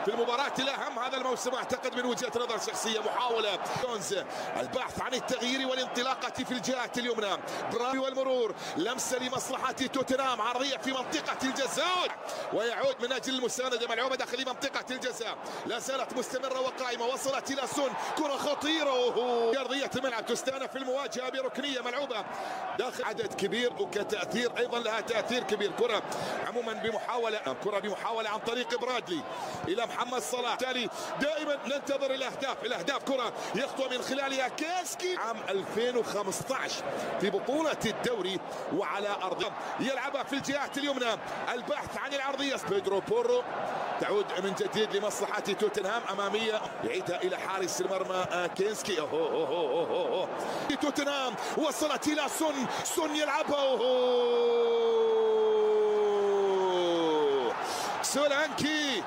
في المباراة الأهم هذا الموسم أعتقد من وجهة نظر شخصية. محاولة جونز البحث عن التغيير والانطلاقة في الجهة اليمنى، برامي والمرور، لمسة لمصلحة توتنهام، عرضية في منطقة الجزاء ويعود من أجل المساندة، ملعوبة داخل منطقة الجزاء، لا زالت مستمرة وقائمة، وصلت إلى سون، كرة خطيرة أرضية الملعب تستأنف في المواجهة بركنية ملعوبة داخل عدد كبير، وكتأثير أيضا لها تأثير كبير. كرة عموما بمحاولة عن طريق برادلي إلى محمد صلاح، بالتالي دائما ننتظر الأهداف. كرة يخطو من خلالها كاسكي عام 2015 في بطولة الدوري وعلى أرض يلعبها في الجهة اليمنى، البحث عن العرضية، بيدرو بورو تعود من جديد لمصلحة توتنهام، أمامية يعيدها إلى حارس المرمى كينسكي. توتنهام وصلت إلى سون يلعبها سولانكي.